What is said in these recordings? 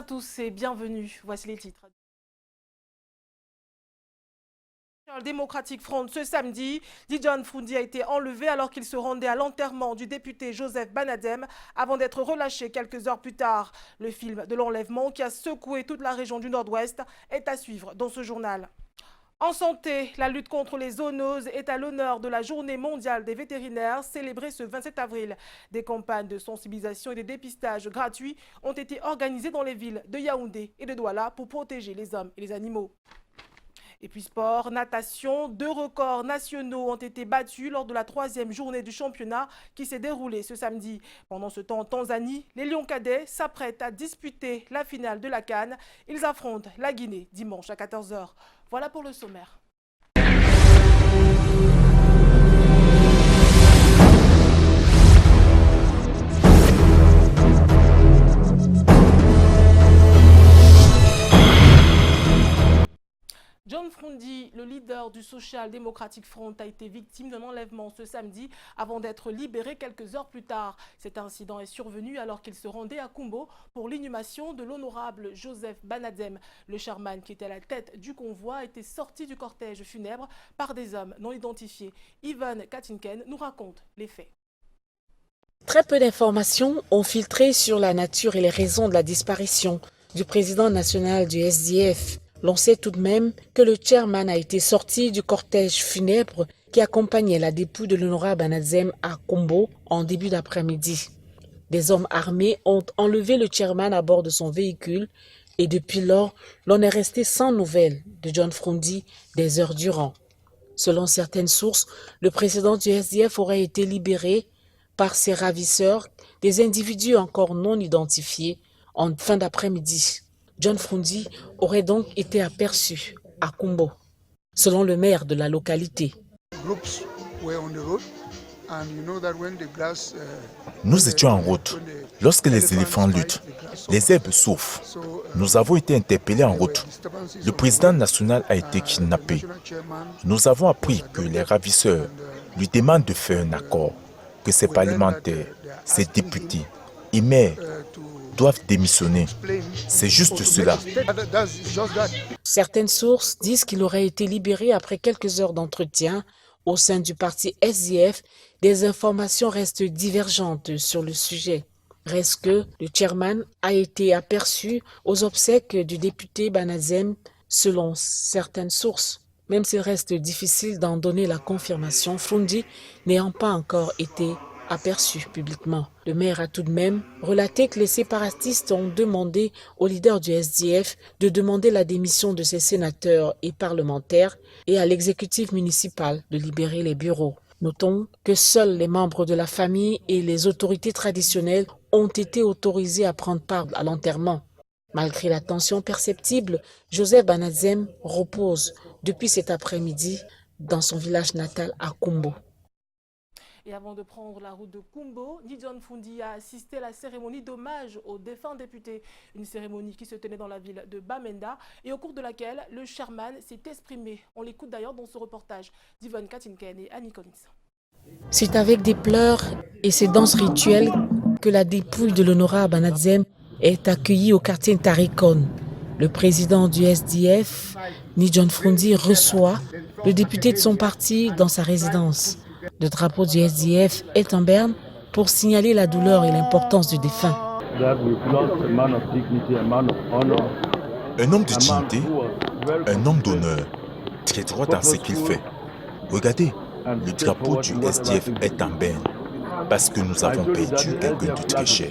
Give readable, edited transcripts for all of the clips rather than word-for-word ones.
tous et bienvenue. Voici les titres. Le Democratic Front ce samedi, John Froundi a été enlevé alors qu'il se rendait à l'enterrement du député Joseph Banadem avant d'être relâché quelques heures plus tard. Le film de l'enlèvement qui a secoué toute la région du Nord-Ouest est à suivre dans ce journal. En santé, la lutte contre les zoonoses est à l'honneur de la Journée mondiale des vétérinaires célébrée ce 27 avril. Des campagnes de sensibilisation et de dépistage gratuits ont été organisées dans les villes de Yaoundé et de Douala pour protéger les hommes et les animaux. Et puis sport, natation, 2 records nationaux ont été battus lors de la 3e journée du championnat qui s'est déroulée ce samedi. Pendant ce temps en Tanzanie, les Lions cadets s'apprêtent à disputer la finale de la CAN. Ils affrontent la Guinée dimanche à 14 h. Voilà pour le sommaire. John Froundi, le leader du Social Democratic Front, a été victime d'un enlèvement ce samedi avant d'être libéré quelques heures plus tard. Cet incident est survenu alors qu'il se rendait à Kumbo pour l'inhumation de l'honorable Joseph Banadem. Le chairman qui était à la tête du convoi a été sorti du cortège funèbre par des hommes non identifiés. Ivan Katinken nous raconte les faits. Très peu d'informations ont filtré sur la nature et les raisons de la disparition du président national du SDF. L'on sait tout de même que le chairman a été sorti du cortège funèbre qui accompagnait la dépouille de l'honorable Banadem à Kumbo en début d'après-midi. Des hommes armés ont enlevé le chairman à bord de son véhicule et depuis lors, l'on est resté sans nouvelles de John Froundi des heures durant. Selon certaines sources, le président du SDF aurait été libéré par ses ravisseurs, des individus encore non identifiés, en fin d'après-midi. John Froundi aurait donc été aperçu à Kumbo, selon le maire de la localité. Nous étions en route. Lorsque les éléphants luttent, les herbes souffrent. Nous avons été interpellés en route. Le président national a été kidnappé. Nous avons appris que les ravisseurs lui demandent de faire un accord, que ses parlementaires, ses députés et maires doivent démissionner. C'est juste cela. Certaines sources disent qu'il aurait été libéré après quelques heures d'entretien au sein du parti SDF. Des informations restent divergentes sur le sujet. Reste que le chairman a été aperçu aux obsèques du député Banadem selon certaines sources. Même s'il reste difficile d'en donner la confirmation, Froundi n'ayant pas encore été aperçu publiquement. Le maire a tout de même relaté que les séparatistes ont demandé au leader du SDF de demander la démission de ses sénateurs et parlementaires et à l'exécutif municipal de libérer les bureaux. Notons que seuls les membres de la famille et les autorités traditionnelles ont été autorisés à prendre part à l'enterrement. Malgré la tension perceptible, Joseph Banadem repose depuis cet après-midi dans son village natal à Kumbo. Et avant de prendre la route de Kumbo, John Froundi a assisté à la cérémonie d'hommage aux défunts députés. Une cérémonie qui se tenait dans la ville de Bamenda et au cours de laquelle le chairman s'est exprimé. On l'écoute d'ailleurs dans ce reportage d'Ivan Katinken et Annie Collins. C'est avec des pleurs et ces danses rituelles que la dépouille de l'honorable Banadem est accueillie au quartier Tarikon. Le président du SDF, John Froundi, reçoit le député de son parti dans sa résidence. Le drapeau du SDF est en berne pour signaler la douleur et l'importance du défunt. Un homme de dignité, un homme d'honneur, très droit dans ce qu'il fait. Regardez, le drapeau du SDF est en berne parce que nous avons perdu quelqu'un de très cher.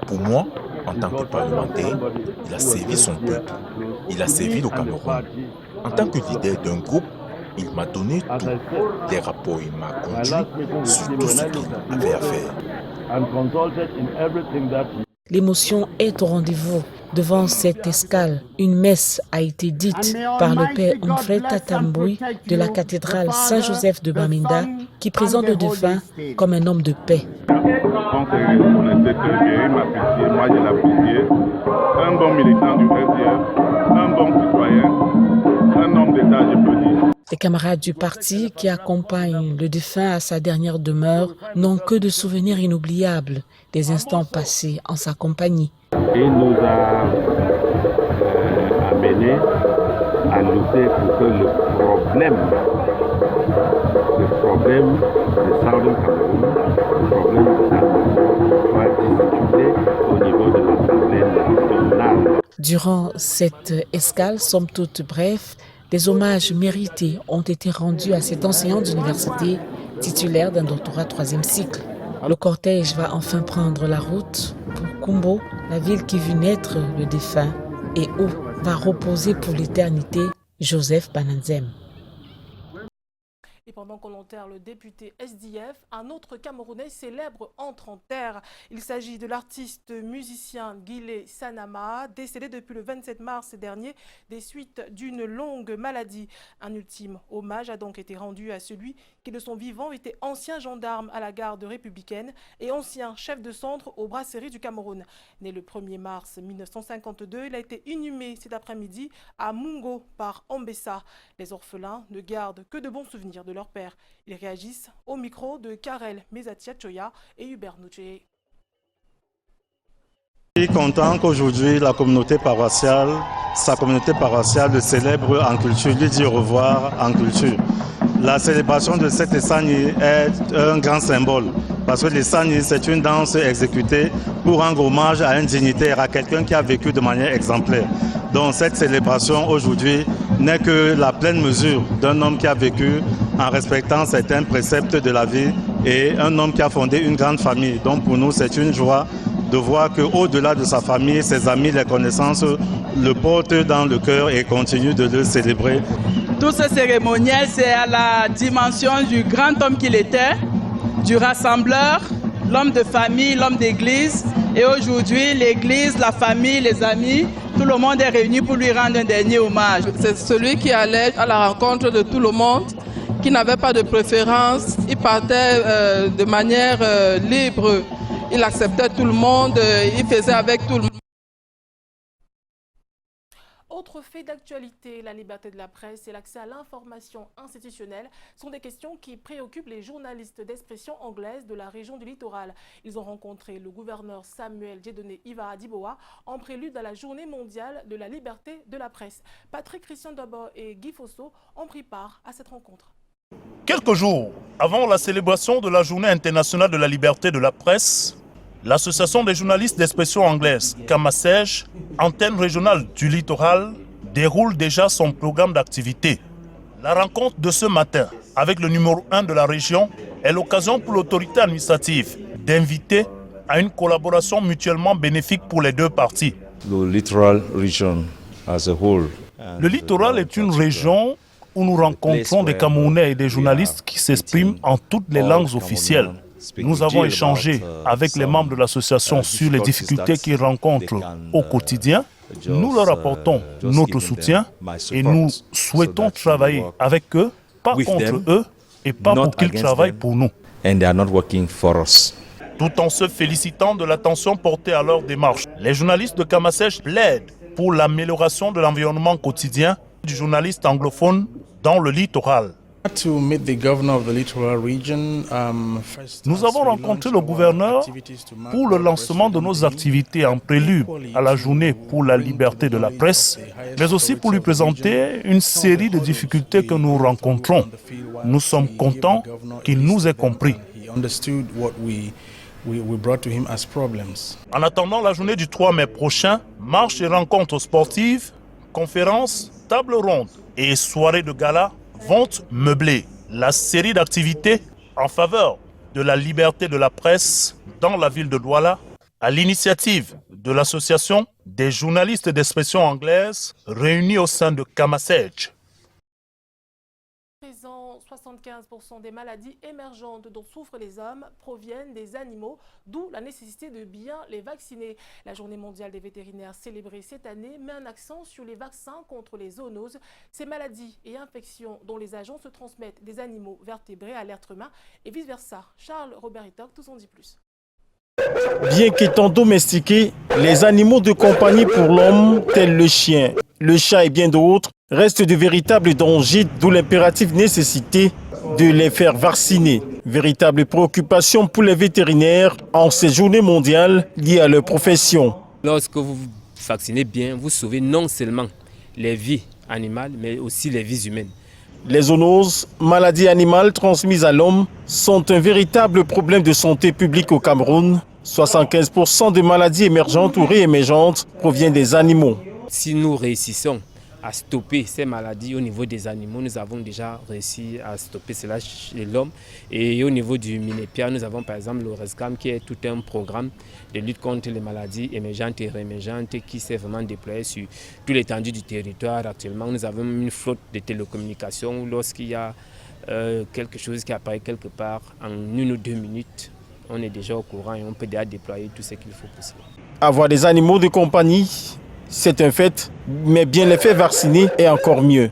Pour moi, en tant que parlementaire, il a servi son peuple, il a servi le Cameroun. En tant que leader d'un groupe, il m'a donné tous les rapports, il m'a conduit sur tout ce qu'il avait à faire. L'émotion est au rendez-vous devant cette escale. Une messe a été dite par le père Onfred Tatamboui de la cathédrale Saint-Joseph de Bamenda qui présente le défunt comme un homme de paix. Je pense que vous connaissez très bien, il m'apprécie, moi je l'apprécie. Un bon militant du SDF, un bon citoyen, un homme d'État, je peux dire. Les camarades du parti qui accompagnent le défunt à sa dernière demeure n'ont que de souvenirs inoubliables des instants passés en sa compagnie. Il nous a amené à lutter pour que le problème de Southern Cameroun, le problème de Cameroun, soit discuté au niveau de l'Assemblée nationale. Durant cette escale, somme toute bref, des hommages mérités ont été rendus à cet enseignant d'université titulaire d'un doctorat 3e cycle. Le cortège va enfin prendre la route pour Kumbo, la ville qui vit naître le défunt et où va reposer pour l'éternité Joseph Bananzem. Et pendant qu'on enterre le député SDF, un autre Camerounais célèbre entre en terre. Il s'agit de l'artiste musicien Guilé Sanama, décédé depuis le 27 mars dernier des suites d'une longue maladie. Un ultime hommage a donc été rendu à celui qui de son vivant était ancien gendarme à la garde républicaine et ancien chef de centre aux brasseries du Cameroun. Né le 1er mars 1952, il a été inhumé cet après-midi à Mungo par Ambessa. Les orphelins ne gardent que de bons souvenirs de leur père. Ils réagissent au micro de Karel Mezatia-Choya et Hubert Nouché. Je suis content qu'aujourd'hui sa communauté paroissiale le célèbre en culture, lui dit au revoir en culture. La célébration de cet Essani est un grand symbole parce que l'Essani, c'est une danse exécutée pour rendre hommage à un dignitaire, à quelqu'un qui a vécu de manière exemplaire. Donc cette célébration aujourd'hui n'est que la pleine mesure d'un homme qui a vécu en respectant certains préceptes de la vie et un homme qui a fondé une grande famille. Donc pour nous, c'est une joie de voir qu'au-delà de sa famille, ses amis, les connaissances le portent dans le cœur et continuent de le célébrer. Tout ce cérémoniel, c'est à la dimension du grand homme qu'il était, du rassembleur, l'homme de famille, l'homme d'église. Et aujourd'hui, l'église, la famille, les amis, tout le monde est réuni pour lui rendre un dernier hommage. C'est celui qui allait à la rencontre de tout le monde, qui n'avait pas de préférence. Il partait de manière libre. Il acceptait tout le monde, il faisait avec tout le monde. Autre fait d'actualité, la liberté de la presse et l'accès à l'information institutionnelle sont des questions qui préoccupent les journalistes d'expression anglaise de la région du littoral. Ils ont rencontré le gouverneur Samuel Dieudonné Iva-Adiboa en prélude à la journée mondiale de la liberté de la presse. Patrick Christian Dobo et Guy Fosso ont pris part à cette rencontre. Quelques jours avant la célébration de la journée internationale de la liberté de la presse, l'Association des journalistes d'expression anglaise, Camasège, antenne régionale du littoral, déroule déjà son programme d'activité. La rencontre de ce matin avec le numéro 1 de la région est l'occasion pour l'autorité administrative d'inviter à une collaboration mutuellement bénéfique pour les deux parties. Le littoral region as a whole. Le littoral est une région où nous rencontrons des Camerounais et des journalistes qui s'expriment en toutes les langues officielles. Nous avons échangé avec les membres de l'association sur les difficultés qu'ils rencontrent au quotidien. Nous leur apportons notre soutien et nous souhaitons travailler avec eux, pas contre eux et pas pour qu'ils travaillent pour nous. Tout en se félicitant de l'attention portée à leur démarche, les journalistes de Camasège plaident pour l'amélioration de l'environnement quotidien du journaliste anglophone dans le littoral. Nous avons rencontré le gouverneur pour le lancement de nos activités en prélude à la journée pour la liberté de la presse, mais aussi pour lui présenter une série de difficultés que nous rencontrons. Nous sommes contents qu'il nous ait compris. En attendant la journée du 3 mai prochain, marches et rencontres sportives, conférences, tables rondes et soirées de gala vont meubler la série d'activités en faveur de la liberté de la presse dans la ville de Douala à l'initiative de l'association des journalistes d'expression anglaise réunis au sein de Camasège. 75% des maladies émergentes dont souffrent les hommes proviennent des animaux, d'où la nécessité de bien les vacciner. La journée mondiale des vétérinaires célébrée cette année met un accent sur les vaccins contre les zoonoses, ces maladies et infections dont les agents se transmettent des animaux vertébrés à l'être humain et vice-versa. Charles Robert Itoc, tout en dit plus. Bien qu'étant domestiqués, les animaux de compagnie pour l'homme, tels le chien, le chat et bien d'autres, restent de véritables dangers, d'où l'impérative nécessité de les faire vacciner. Véritable préoccupation pour les vétérinaires en ces journées mondiales liées à leur profession. Lorsque vous vaccinez bien, vous sauvez non seulement les vies animales, mais aussi les vies humaines. Les zoonoses, maladies animales transmises à l'homme, sont un véritable problème de santé publique au Cameroun. 75% des maladies émergentes ou réémergentes proviennent des animaux. Si nous réussissons à stopper ces maladies au niveau des animaux, nous avons déjà réussi à stopper cela chez l'homme. Et au niveau du Minépia, nous avons par exemple le RESCAM qui est tout un programme de lutte contre les maladies émergentes et réémergentes qui s'est vraiment déployé sur toute l'étendue du territoire. Actuellement, nous avons une flotte de télécommunications où lorsqu'il y a quelque chose qui apparaît quelque part, en 1 ou 2 minutes, on est déjà au courant et on peut déjà déployer tout ce qu'il faut possible. Avoir des animaux de compagnie, c'est un fait, mais bien les faire vacciner est encore mieux.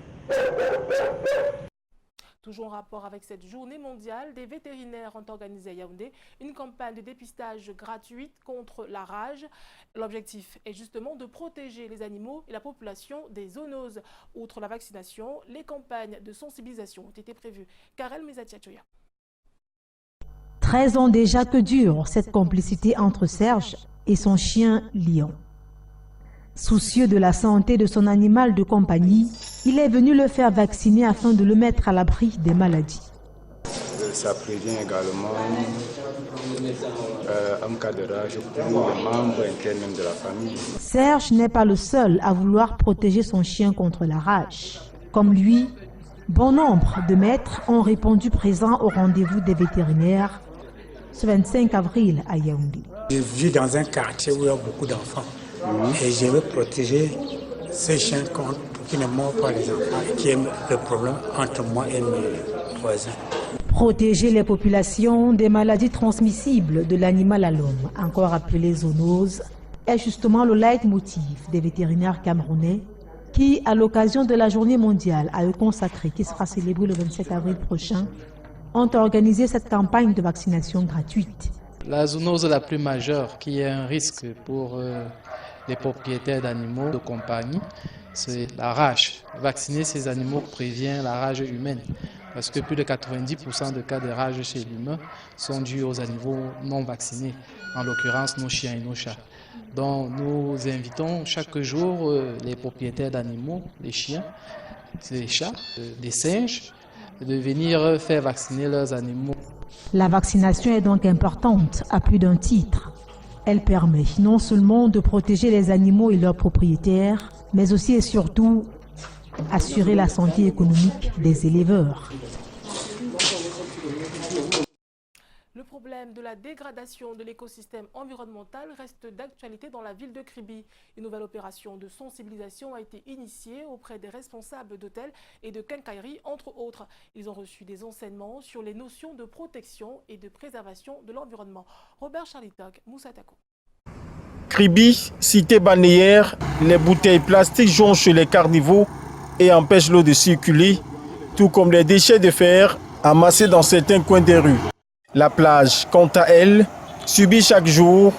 Toujours en rapport avec cette journée mondiale, des vétérinaires ont organisé à Yaoundé une campagne de dépistage gratuite contre la rage. L'objectif est justement de protéger les animaux et la population des zoonoses. Outre la vaccination, les campagnes de sensibilisation ont été prévues. Karel Mezatiachoya. 13 ans déjà que dure cette complicité entre Serge et son chien Lion. Soucieux de la santé de son animal de compagnie, il est venu le faire vacciner afin de le mettre à l'abri des maladies. Ça prévient également un cas de rage pour les membres internes de la famille. Serge n'est pas le seul à vouloir protéger son chien contre la rage. Comme lui, bon nombre de maîtres ont répondu présents au rendez-vous des vétérinaires ce 25 avril à Yaoundé. Je vis dans un quartier où il y a beaucoup d'enfants. Et je veux protéger ces chiens pour qu'ils ne mordent pas les enfants et qu'il y ait le problème entre moi et mes voisins. Protéger les populations des maladies transmissibles de l'animal à l'homme, encore appelées zoonoses, est justement le leitmotiv des vétérinaires camerounais qui, à l'occasion de la journée mondiale à eux consacrée qui sera célébrée le 27 avril prochain, ont organisé cette campagne de vaccination gratuite. La zoonose la plus majeure qui est un risque pour les propriétaires d'animaux de compagnie, c'est la rage. Vacciner ces animaux prévient la rage humaine parce que plus de 90% de cas de rage chez l'humain sont dus aux animaux non vaccinés, en l'occurrence nos chiens et nos chats. Donc nous invitons chaque jour les propriétaires d'animaux, les chiens, les chats, les singes, de venir faire vacciner leurs animaux. La vaccination est donc importante à plus d'un titre. Elle permet non seulement de protéger les animaux et leurs propriétaires, mais aussi et surtout assurer la santé économique des éleveurs. Le problème de la dégradation de l'écosystème environnemental reste d'actualité dans la ville de Kribi. Une nouvelle opération de sensibilisation a été initiée auprès des responsables d'hôtels et de quincailleries, entre autres. Ils ont reçu des enseignements sur les notions de protection et de préservation de l'environnement. Robert Charlitok, Moussatako. Kribi, cité balnéaire, les bouteilles plastiques jonchent les carnivaux et empêchent l'eau de circuler, tout comme les déchets de fer amassés dans certains coins des rues. La plage, quant à elle, subit chaque jour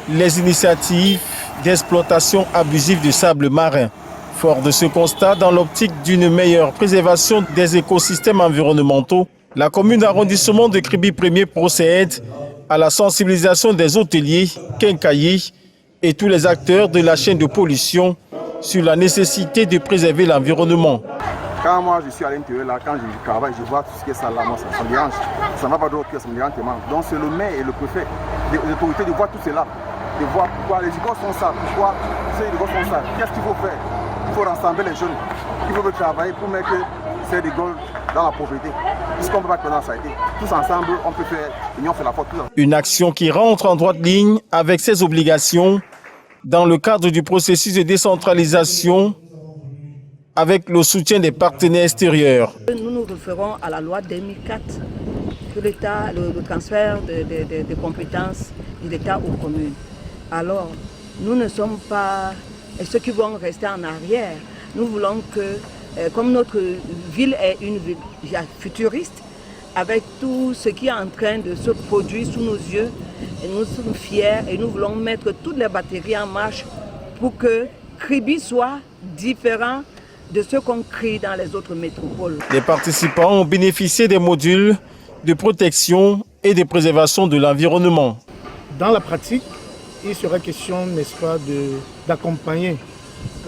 les initiatives d'exploitation abusive du sable marin. Fort de ce constat, dans l'optique d'une meilleure préservation des écosystèmes environnementaux, la commune d'arrondissement de Kribi 1er procède à la sensibilisation des hôteliers, quincailliers et tous les acteurs de la chaîne de pollution sur la nécessité de préserver l'environnement. Quand moi je suis à l'intérieur, là, quand je travaille, je vois tout ce qui est ça là, moi ça me dérange. Ça ne va pas d'autre que ça me dérange tellement. Donc c'est le maire et le préfet, les autorités de voir tout cela, de voir pourquoi les écoles font ça, pourquoi ces écoles font ça, qu'est-ce qu'il faut faire. Il faut rassembler les jeunes, il faut travailler pour mettre ces écoles dans la pauvreté. Puisqu'on ne peut pas que dans ça a été. Tous ensemble, on peut faire, l'union fait la force. Une action qui rentre en droite ligne avec ses obligations dans le cadre du processus de décentralisation avec le soutien des partenaires extérieurs. Nous nous référons à la loi 2004 sur l'État, le transfert de compétences de l'État aux communes. Alors, nous ne sommes pas ceux qui vont rester en arrière. Nous voulons que, comme notre ville est une ville futuriste, avec tout ce qui est en train de se produire sous nos yeux, et nous sommes fiers et nous voulons mettre toutes les batteries en marche pour que Kribi soit différent de ce qu'on crée dans les autres métropoles. Les participants ont bénéficié des modules de protection et de préservation de l'environnement. Dans la pratique, il serait question, n'est-ce pas, d'accompagner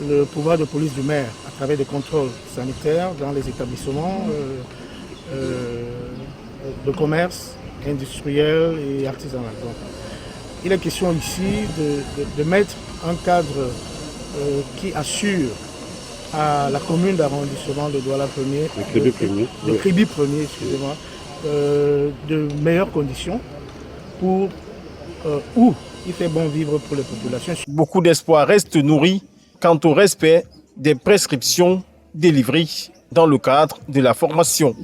le pouvoir de police du maire à travers des contrôles sanitaires dans les établissements de commerce, industriel et artisanal. Donc, il est question ici de mettre un cadre qui assure à la commune d'arrondissement de Douala 1er, de Kribi 1er, excusez-moi, de meilleures conditions pour où il fait bon vivre pour les populations. Beaucoup d'espoir reste nourri quant au respect des prescriptions délivrées dans le cadre de la formation.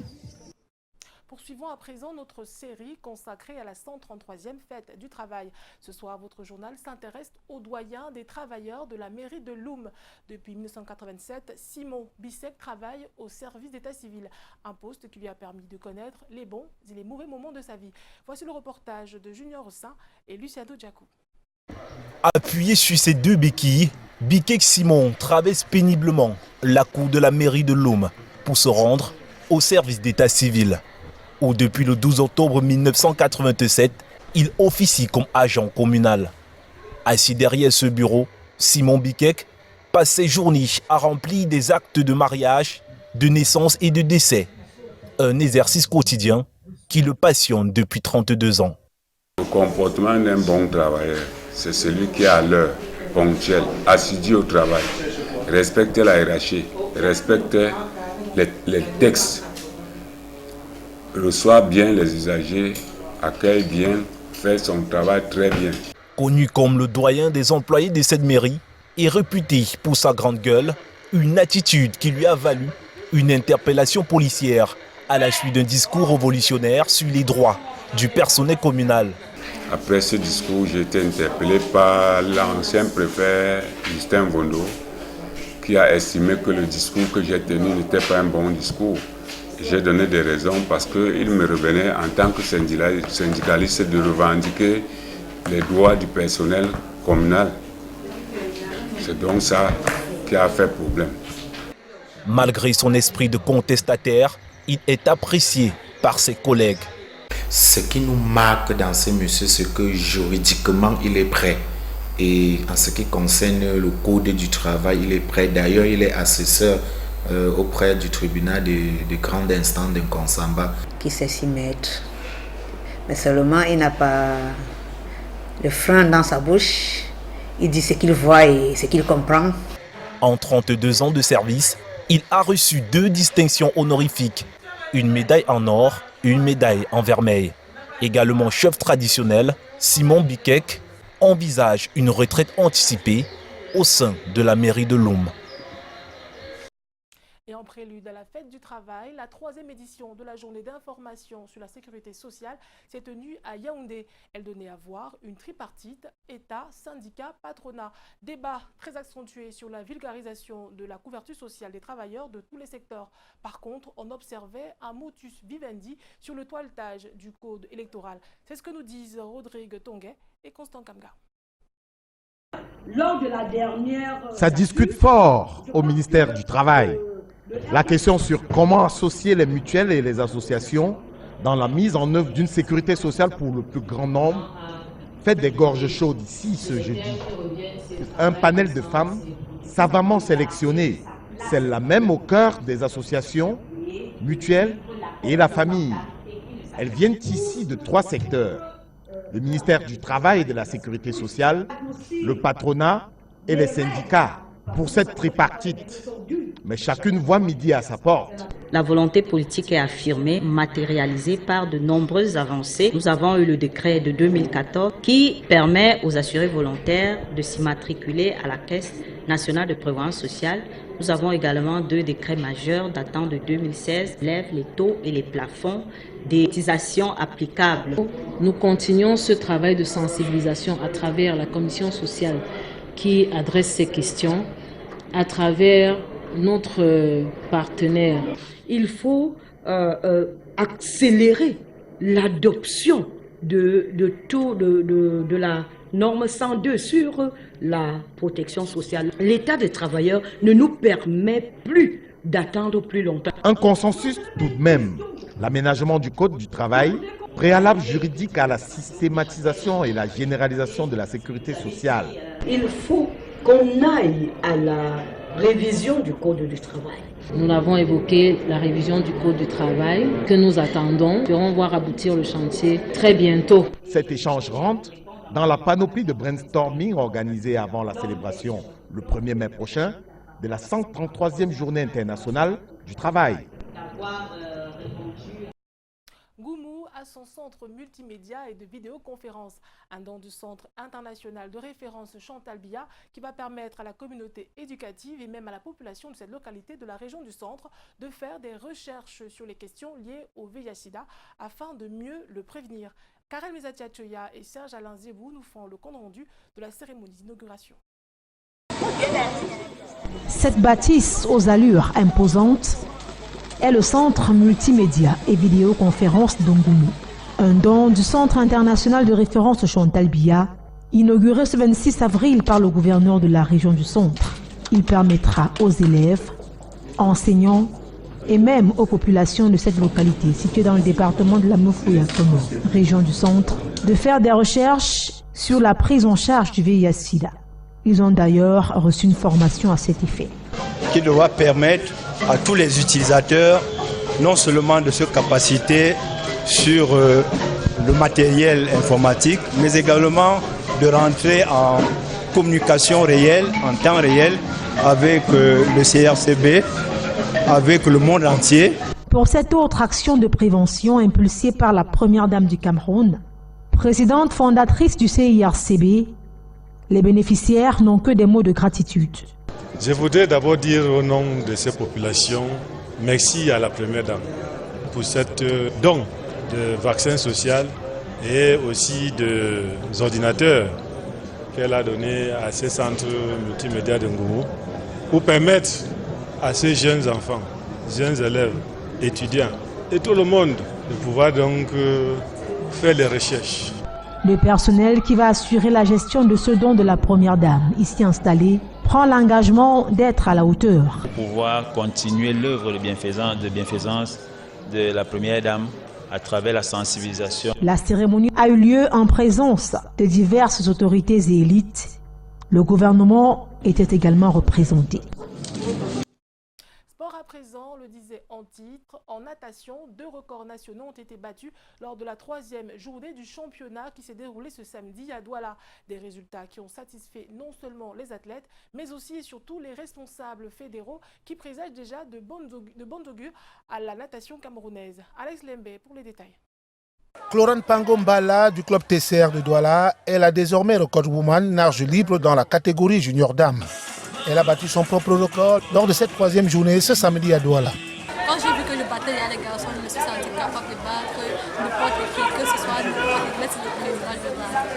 Poursuivons à présent notre série consacrée à la 133e fête du travail. Ce soir, votre journal s'intéresse au doyen des travailleurs de la mairie de Loum. Depuis 1987, Simon Bissek travaille au service d'état civil, un poste qui lui a permis de connaître les bons et les mauvais moments de sa vie. Voici le reportage de Junior Ossin et Luciano Djakou. Appuyé sur ses deux béquilles, Bikek Simon traverse péniblement la cour de la mairie de Loum pour se rendre au service d'état civil, où depuis le 12 octobre 1987, il officie comme agent communal. Assis derrière ce bureau, Simon Bikek passe ses journées à remplir des actes de mariage, de naissance et de décès. Un exercice quotidien qui le passionne depuis 32 ans. Le comportement d'un bon travailleur, c'est celui qui est à l'heure, ponctuel, assidu au travail, respecte la hiérarchie, respecte les textes, reçoit bien les usagers, accueille bien, fait son travail très bien. Connu comme le doyen des employés de cette mairie et réputé pour sa grande gueule, une attitude qui lui a valu une interpellation policière à la suite d'un discours révolutionnaire sur les droits du personnel communal. Après ce discours, j'ai été interpellé par l'ancien préfet Justin Vondo, qui a estimé que le discours que j'ai tenu n'était pas un bon discours. J'ai donné des raisons parce qu'il me revenait en tant que syndicaliste de revendiquer les droits du personnel communal. C'est donc ça qui a fait problème. Malgré son esprit de contestataire, il est apprécié par ses collègues. Ce qui nous marque dans ce monsieur, c'est que juridiquement, il est prêt. Et en ce qui concerne le code du travail, il est prêt. D'ailleurs, il est assesseur auprès du tribunal de grande instance de Nkonsamba. Qui sait s'y mettre. Mais seulement, il n'a pas le frein dans sa bouche. Il dit ce qu'il voit et ce qu'il comprend. En 32 ans de service, il a reçu 2 distinctions honorifiques. Une médaille en or, une médaille en vermeil. Également chef traditionnel, Simon Bikek envisage une retraite anticipée au sein de la mairie de Loum. Et en prélude à la fête du travail, la 3e édition de la journée d'information sur la sécurité sociale s'est tenue à Yaoundé. Elle donnait à voir une tripartite, État, syndicats, patronat. Débat très accentué sur la vulgarisation de la couverture sociale des travailleurs de tous les secteurs. Par contre, on observait un motus vivendi sur le toilettage du code électoral. C'est ce que nous disent Rodrigue Tonguet et Constant Kamga. Lors de la dernière... Ça discute fort au ministère du Travail. La question sur comment associer les mutuelles et les associations dans la mise en œuvre d'une sécurité sociale pour le plus grand nombre fait des gorges chaudes ici ce jeudi. Un panel de femmes savamment sélectionné, celle-là même au cœur des associations, mutuelles et la famille. Elles viennent ici de 3 secteurs. Le ministère du Travail et de la Sécurité sociale, le patronat et les syndicats. Pour cette tripartite, mais chacune voit midi à sa porte. La volonté politique est affirmée, matérialisée par de nombreuses avancées. Nous avons eu le décret de 2014 qui permet aux assurés volontaires de s'immatriculer à la Caisse nationale de prévoyance sociale. Nous avons également 2 décrets majeurs datant de 2016 qui lèvent les taux et les plafonds des cotisations applicables. Nous continuons ce travail de sensibilisation à travers la commission sociale qui adresse ces questions, à travers notre partenaire. Il faut accélérer l'adoption de la norme 102 sur la protection sociale. L'état des travailleurs ne nous permet plus d'attendre plus longtemps. Un consensus tout de même. L'aménagement du code du travail préalable juridique à la systématisation et la généralisation de la sécurité sociale. Il faut qu'on aille à la révision du Code du travail. Nous avons évoqué la révision du Code du travail que nous attendons. Nous pourrons voir aboutir le chantier très bientôt. Cet échange rentre dans la panoplie de brainstorming organisée avant la célébration le 1er mai prochain de la 133e journée internationale du travail. Goumou a son centre multimédia et de vidéoconférence, un don du Centre international de référence Chantal Biya qui va permettre à la communauté éducative et même à la population de cette localité de la région du centre de faire des recherches sur les questions liées au VIH/SIDA afin de mieux le prévenir. Karel Mezatia-Tchoya et Serge Alain Zébou nous font le compte rendu de la cérémonie d'inauguration. Cette bâtisse aux allures imposantes est le centre multimédia et vidéoconférence d'Ongoumou. Un don du Centre international de référence Chantal Biya, inauguré ce 26 avril par le gouverneur de la région du centre. Il permettra aux élèves, enseignants et même aux populations de cette localité située dans le département de la Mofouya-Kono, région du centre, de faire des recherches sur la prise en charge du VIH/SIDA. Ils ont d'ailleurs reçu une formation à cet effet. Qui doit permettre à tous les utilisateurs non seulement de se capaciter sur le matériel informatique, mais également de rentrer en communication réelle, en temps réel, avec le CRCB, avec le monde entier. Pour cette autre action de prévention impulsée par la première dame du Cameroun, présidente fondatrice du CIRCB, les bénéficiaires n'ont que des mots de gratitude. Je voudrais d'abord dire au nom de ces populations, merci à la première dame pour cet don de vaccins social et aussi de ordinateurs qu'elle a donné à ces centres multimédia de Ngoumou pour permettre à ces jeunes enfants, jeunes élèves, étudiants et tout le monde de pouvoir donc faire les recherches. Le personnel qui va assurer la gestion de ce don de la première dame, ici installée, prend l'engagement d'être à la hauteur. Pour pouvoir continuer l'œuvre de bienfaisance de la première dame à travers la sensibilisation. La cérémonie a eu lieu en présence de diverses autorités et élites. Le gouvernement était également représenté. Sport à présent, le disait en titre, en natation, 2 records nationaux ont été battus lors de la 3e journée du championnat qui s'est déroulé ce samedi à Douala. Des résultats qui ont satisfait non seulement les athlètes, mais aussi et surtout les responsables fédéraux qui présagent déjà de bon augure à la natation camerounaise. Alex Lembe pour les détails. Cloran Pangombala du club TCR de Douala est la désormais record woman nage libre dans la catégorie junior dame. Elle a battu son propre record lors de cette 3e journée ce samedi à Douala. Quand j'ai vu que je battais les garçons, je me suis senti capable de battre n'importe qui, que ce soit n'importe qui, c'est le président de battre.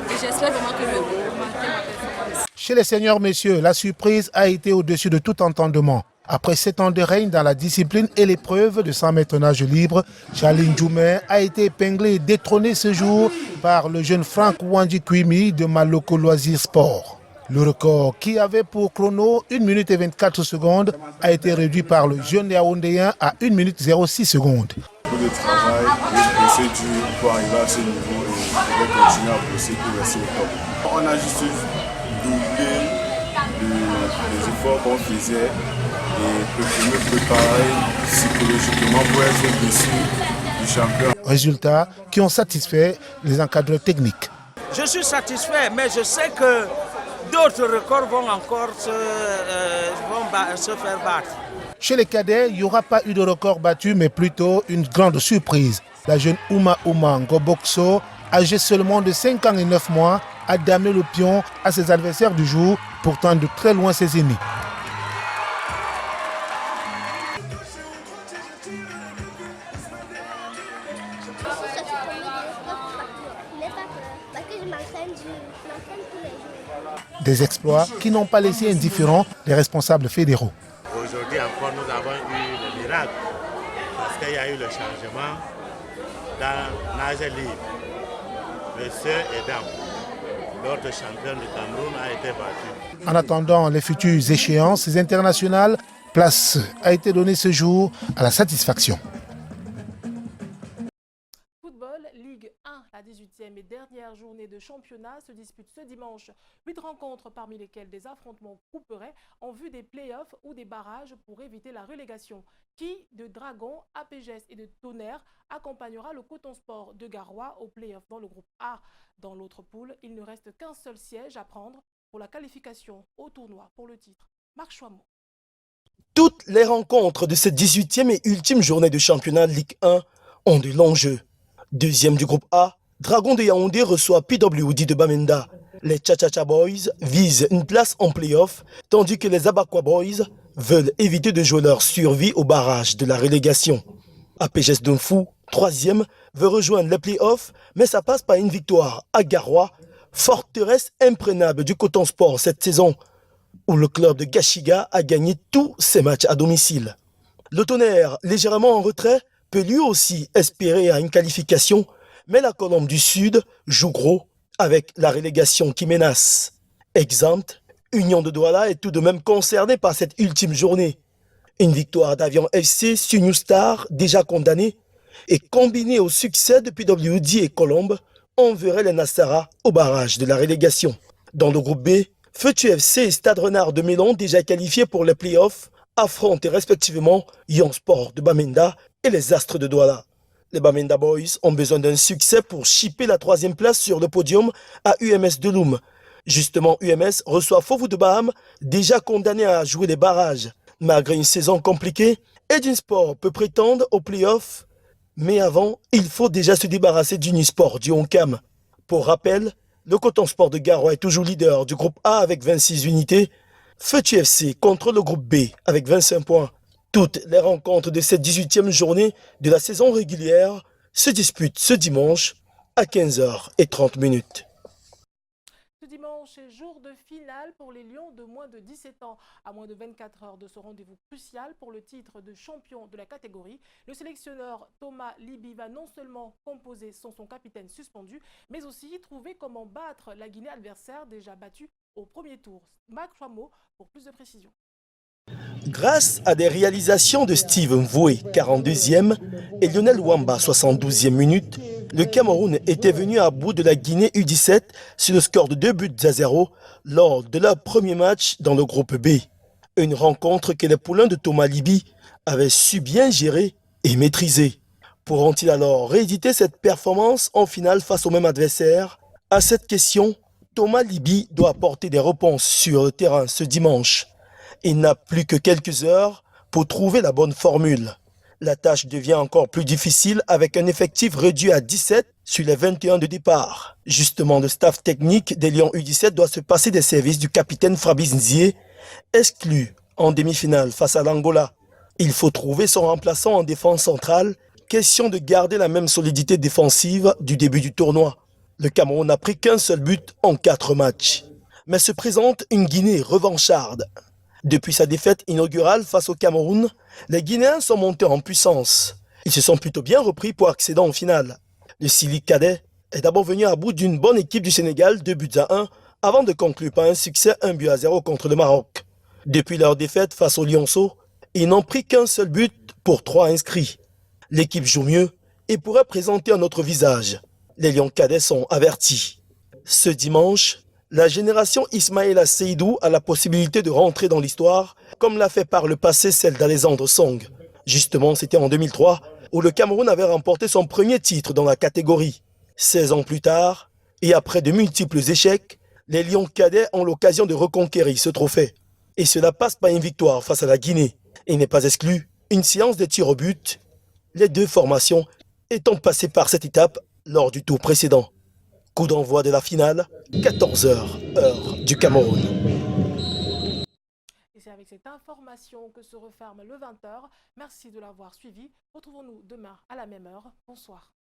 Et j'espère vraiment que je vais augmenter ma performance. Chez les seniors messieurs, la surprise a été au-dessus de tout entendement. Après 7 ans de règne dans la discipline et l'épreuve de 100 mètres nage libre, Charline Djoumé a été épinglé et détrôné ce jour par le jeune Franck Wandji Kwimi de Maloko Loisirs Sport. Le record, qui avait pour chrono 1 minute et 24 secondes, a été réduit par le jeune Yaoundéen à 1 minute 06 secondes. Le travail, j'ai bossé dur pour arriver à ce niveau et je vais continuer à bosser pour rester au top. On a juste doublé les efforts qu'on faisait et me préparer psychologiquement pour être au-dessus du champion. Résultats qui ont satisfait les encadreurs techniques. Je suis satisfait, mais je sais que d'autres records vont encore se faire battre. Chez les cadets, il n'y aura pas eu de record battu, mais plutôt une grande surprise. La jeune Ouma Ngobokso, âgée seulement de 5 ans et 9 mois, a damé le pion à ses adversaires du jour, pourtant de très loin ses ennemis. Des exploits qui n'ont pas laissé indifférents les responsables fédéraux. Aujourd'hui encore, nous avons eu le miracle parce qu'il y a eu le changement dans nage libre. Messieurs et dames, l'autre champion du Cameroun a été battu. En attendant les futures échéances internationales, place a été donnée ce jour à la satisfaction. football, Ligue 1, la 18e et dernière journée de championnat se dispute ce dimanche. 8 rencontres parmi lesquelles des affrontements couperaient en vue des playoffs ou des barrages pour éviter la relégation. Qui de Dragon, APGS et de Tonnerre accompagnera le Coton Sport de Garoua aux playoffs dans le groupe A. Dans l'autre poule, il ne reste qu'un seul siège à prendre pour la qualification au tournoi pour le titre. Marc Chouamot. Toutes les rencontres de cette 18e et ultime journée de championnat Ligue 1 ont de l'enjeu. Deuxième du groupe A, Dragon de Yaoundé reçoit PWD de Bamenda. Les Cha-Cha-Cha Boys visent une place en play-off, tandis que les Abakwa Boys veulent éviter de jouer leur survie au barrage de la relégation. APGS Dunfou, troisième, veut rejoindre les play-offs, mais ça passe par une victoire à Garoua, forteresse imprenable du Coton Sport cette saison, où le club de Gashiga a gagné tous ses matchs à domicile. Le Tonnerre, légèrement en retrait, peut lui aussi espérer à une qualification, mais la Colombe du Sud joue gros avec la relégation qui menace. Exempt, Union de Douala est tout de même concernée par cette ultime journée. Une victoire d'Avion FC sur New Star, déjà condamnée, et combinée au succès de PWD et Colombe, enverrait les Nassara au barrage de la relégation. Dans le groupe B, Feutu FC et Stade Renard de Mélon, déjà qualifiés pour les playoffs, affrontent respectivement Young Sport de Bamenda et les Astres de Douala. Les Bamenda Boys ont besoin d'un succès pour chipper la troisième place sur le podium à UMS de Loum. Justement, UMS reçoit Fovu de Baham, déjà condamné à jouer les barrages. Malgré une saison compliquée, Edinsport peut prétendre aux playoffs, mais avant, il faut déjà se débarrasser d'Unisport du Honcam. Pour rappel, le Coton Sport de Garoua est toujours leader du groupe A avec 26 unités. Feutu FC contre le groupe B avec 25 points. Toutes les rencontres de cette 18e journée de la saison régulière se disputent ce dimanche à 15h30. Ce dimanche est jour de finale pour les Lions de moins de 17 ans. À moins de 24 heures de ce rendez-vous crucial pour le titre de champion de la catégorie, le sélectionneur Thomas Libi va non seulement composer sans son capitaine suspendu, mais aussi trouver comment battre la Guinée adversaire déjà battue au premier tour. Marc Chouamot pour plus de précisions. Grâce à des réalisations de Steve Mvoué, 42e, et Lionel Wamba, 72e minute, le Cameroun était venu à bout de la Guinée U17 sur le score de 2-0 lors de leur premier match dans le groupe B. Une rencontre que les poulains de Thomas Libi avaient su bien gérer et maîtriser. Pourront-ils alors rééditer cette performance en finale face au même adversaire? À cette question, Thomas Libi doit apporter des réponses sur le terrain ce dimanche. Il n'a plus que quelques heures pour trouver la bonne formule. La tâche devient encore plus difficile avec un effectif réduit à 17 sur les 21 de départ. Justement, le staff technique des Lions U17 doit se passer des services du capitaine Fabrice Nzié, exclu en demi-finale face à l'Angola. Il faut trouver son remplaçant en défense centrale. Question de garder la même solidité défensive du début du tournoi. Le Cameroun n'a pris qu'un seul but en 4 matchs. Mais se présente une Guinée revancharde. Depuis sa défaite inaugurale face au Cameroun, les Guinéens sont montés en puissance. Ils se sont plutôt bien repris pour accéder en finale. Le Sili Cadet est d'abord venu à bout d'une bonne équipe du Sénégal, 2-1, avant de conclure par un succès 1-0 contre le Maroc. Depuis leur défaite face aux Lionceaux, ils n'ont pris qu'un seul but pour 3 inscrits. L'équipe joue mieux et pourrait présenter un autre visage. Les Lions Cadets sont avertis. Ce dimanche, la génération Ismaïla Seydou a la possibilité de rentrer dans l'histoire, comme l'a fait par le passé celle d'Alexandre Song. Justement, c'était en 2003, où le Cameroun avait remporté son premier titre dans la catégorie. 16 ans plus tard, et après de multiples échecs, les Lions Cadets ont l'occasion de reconquérir ce trophée. Et cela passe par une victoire face à la Guinée. Il n'est pas exclu une séance de tir au but, les deux formations étant passées par cette étape lors du tour précédent. Coup d'envoi de la finale, 14h, heure du Cameroun. Et c'est avec cette information que se referme le 20h. Merci de l'avoir suivi. Retrouvons-nous demain à la même heure. Bonsoir.